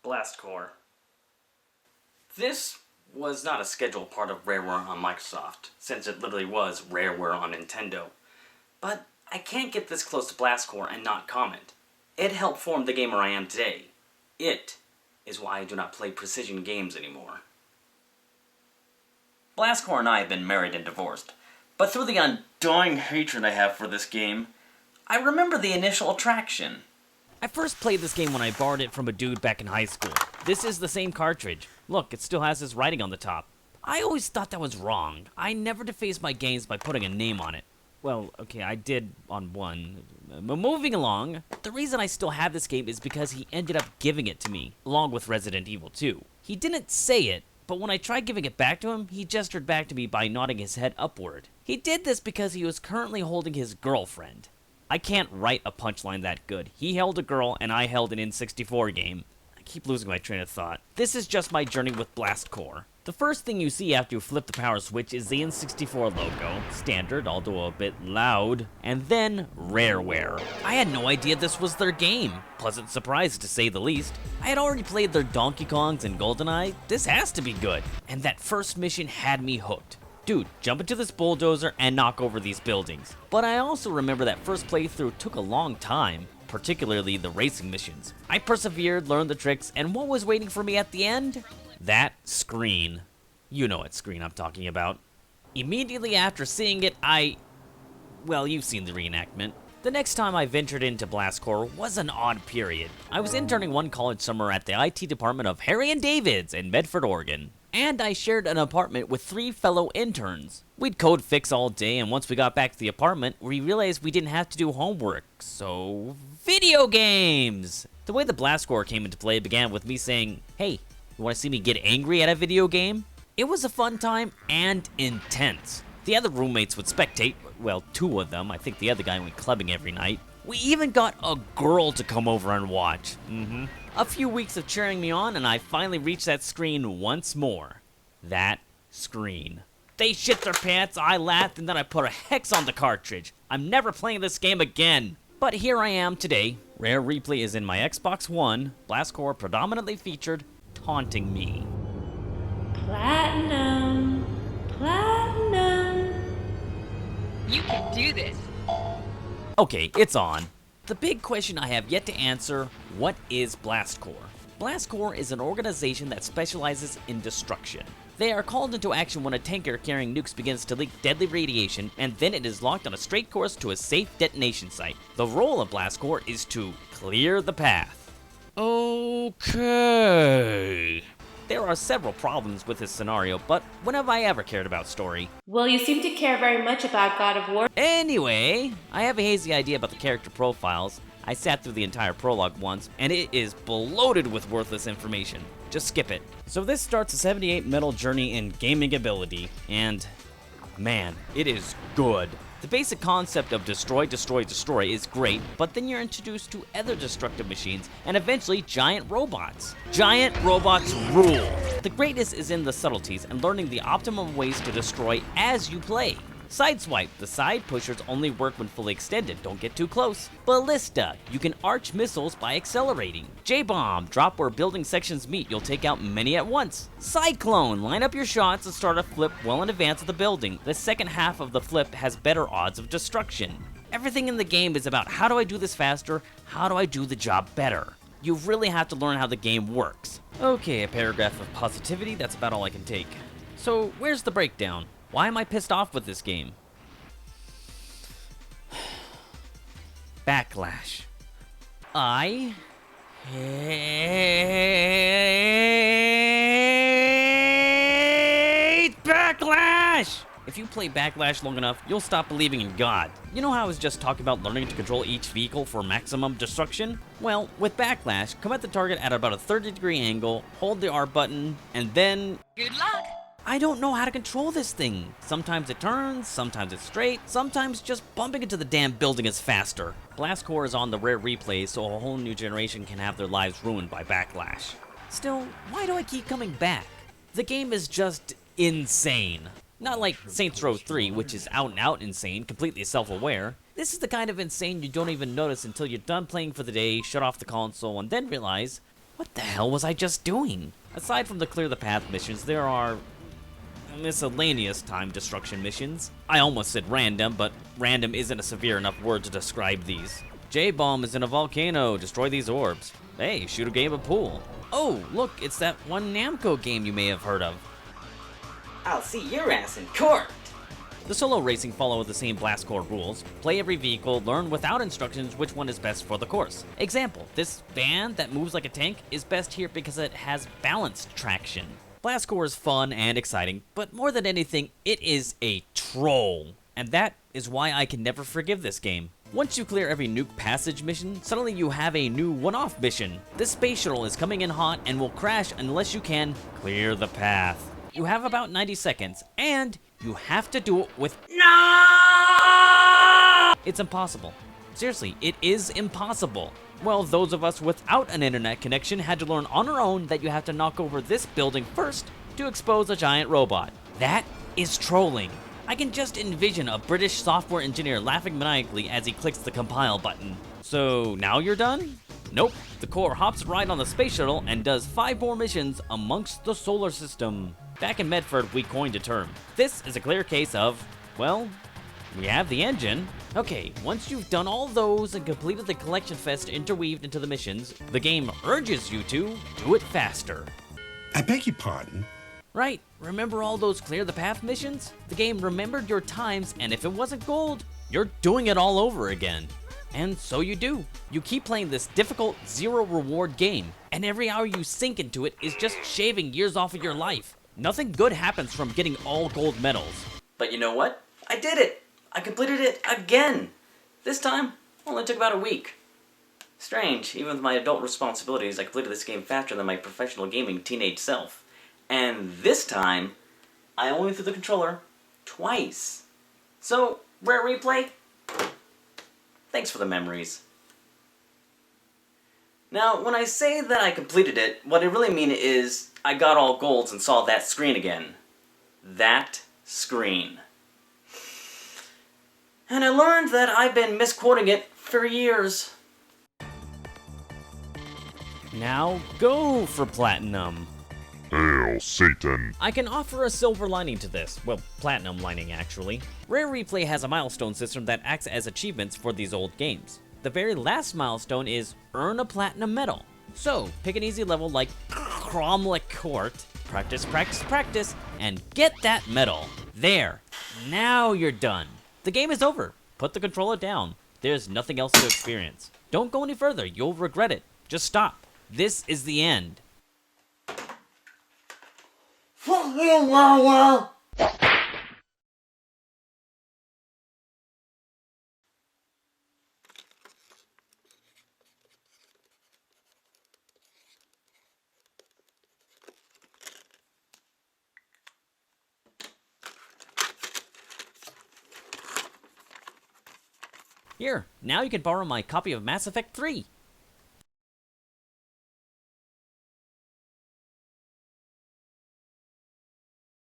Blast Core. This was not a scheduled part of Rareware on Microsoft, since it literally was Rareware on Nintendo. But I can't get this close to Blast Core and not comment. It helped form the gamer I am today. It is why I do not play precision games anymore. Blast Core and I have been married and divorced, but through the undying hatred I have for this game, I remember the initial attraction. I first played this game when I borrowed it from a dude back in high school. This is the same cartridge. Look, it still has his writing on the top. I always thought that was wrong. I never deface my games by putting a name on it. Well, okay, I did on one. Moving along, the reason I still have this game is because he ended up giving it to me, along with Resident Evil 2. He didn't say it, but when I tried giving it back to him, he gestured back to me by nodding his head upward. He did this because he was currently holding his girlfriend. I can't write a punchline that good. He held a girl, and I held an N64 game. I keep losing my train of thought. This is just my journey with Blast Core. The first thing you see after you flip the power switch is the N64 logo, standard, although a bit loud, and then Rareware. I had no idea this was their game. Pleasant surprise, to say the least. I had already played their Donkey Kongs and GoldenEye. This has to be good. And that first mission had me hooked. Dude, jump into this bulldozer and knock over these buildings. But I also remember that first playthrough took a long time, particularly the racing missions. I persevered, learned the tricks, and what was waiting for me at the end? That screen. You know what screen I'm talking about. Immediately after seeing it, well, you've seen the reenactment. The next time I ventured into Blast Core was an odd period. I was interning one college summer at the IT department of Harry and David's in Medford, Oregon. And I shared an apartment with 3 fellow interns. We'd code fix all day, and once we got back to the apartment, we realized we didn't have to do homework, so video games! The way the Blast Core came into play began with me saying, hey, you want to see me get angry at a video game? It was a fun time and intense. The other roommates would spectate, well, 2 of them. I think the other guy went clubbing every night. We even got a girl to come over and watch. A few weeks of cheering me on, and I finally reached that screen once more. That screen. They shit their pants, I laughed, and then I put a hex on the cartridge. I'm never playing this game again. But here I am today. Rare Replay is in my Xbox One. Blast Core predominantly featured, taunting me. Platinum. Platinum. You can do this. Okay, it's on. The big question I have yet to answer, what is Blast Core? Blast Core is an organization that specializes in destruction. They are called into action when a tanker carrying nukes begins to leak deadly radiation, and then it is locked on a straight course to a safe detonation site. The role of Blast Core is to clear the path. Okay. There are several problems with this scenario, but when have I ever cared about story? Well, you seem to care very much about God of War. Anyway, I have a hazy idea about the character profiles. I sat through the entire prologue once, and it is bloated with worthless information. Just skip it. So this starts a 78 metal journey in gaming ability, and man, it is good. The basic concept of destroy, destroy, destroy is great, but then you're introduced to other destructive machines, and eventually giant robots. Giant robots rule! The greatness is in the subtleties and learning the optimum ways to destroy as you play. Sideswipe, the side pushers only work when fully extended, don't get too close. Ballista, you can arch missiles by accelerating. J-bomb, drop where building sections meet, you'll take out many at once. Cyclone, line up your shots and start a flip well in advance of the building. The second half of the flip has better odds of destruction. Everything in the game is about how do I do this faster, how do I do the job better. You really have to learn how the game works. Okay, a paragraph of positivity, that's about all I can take. So, where's the breakdown? Why am I pissed off with this game? Backlash. I hate Backlash! If you play Backlash long enough, you'll stop believing in God. You know how I was just talking about learning to control each vehicle for maximum destruction? Well, with Backlash, come at the target at about a 30-degree angle, hold the R button, and then... Good luck! I don't know how to control this thing. Sometimes it turns, sometimes it's straight, sometimes just bumping into the damn building is faster. Blast Core is on the Rare Replay, so a whole new generation can have their lives ruined by Backlash. Still, why do I keep coming back? The game is just insane. Not like Saints Row 3, which is out and out insane, completely self-aware. This is the kind of insane you don't even notice until you're done playing for the day, shut off the console, and then realize, What the hell was I just doing? Aside from the clear the path missions, there are miscellaneous time destruction missions. I almost said random, but random isn't a severe enough word to describe these. J-Bomb is in a volcano. Destroy these orbs. Hey, shoot a game of pool. Oh, look, it's that one Namco game you may have heard of. I'll see your ass in court. The solo racing follow the same Blast Core rules. Play every vehicle, learn without instructions which one is best for the course. Example, this van that moves like a tank is best here because it has balanced traction. Blast Core is fun and exciting, but more than anything, it is a troll. And that is why I can never forgive this game. Once you clear every nuke passage mission, suddenly you have a new one-off mission. This space shuttle is coming in hot and will crash unless you can clear the path. You have about 90 seconds, and you have to do it with no! It's impossible. Seriously, it is impossible. Well, those of us without an internet connection had to learn on our own that you have to knock over this building first to expose a giant robot. That is trolling. I can just envision a British software engineer laughing maniacally as he clicks the compile button. So now you're done? Nope. The core hops right on the space shuttle and does 5 more missions amongst the solar system. Back in Medford, we coined a term. This is a clear case of, well, we have the engine. Okay, once you've done all those and completed the collection fest interweaved into the missions, the game urges you to do it faster. I beg your pardon? Right, remember all those clear the path missions? The game remembered your times, and if it wasn't gold, you're doing it all over again. And so you do. You keep playing this difficult, zero reward game, and every hour you sink into it is just shaving years off of your life. Nothing good happens from getting all gold medals. But you know what? I did it! I completed it again! This time, only took about a week. Strange, even with my adult responsibilities, I completed this game faster than my professional gaming teenage self. And this time, I only threw the controller twice. So, Rare Replay, thanks for the memories. Now, when I say that I completed it, what I really mean is I got all golds and saw that screen again. That screen. And I learned that I've been misquoting it for years. Now go for platinum. Hail, Satan. I can offer a silver lining to this. Well, platinum lining, actually. Rare Replay has a milestone system that acts as achievements for these old games. The very last milestone is earn a platinum medal. So, pick an easy level like Cromlech Court, practice, practice, practice, and get that medal. There. Now you're done. The game is over. Put the controller down. There's nothing else to experience. Don't go any further. You'll regret it. Just stop. This is the end. Here, now you can borrow my copy of Mass Effect 3.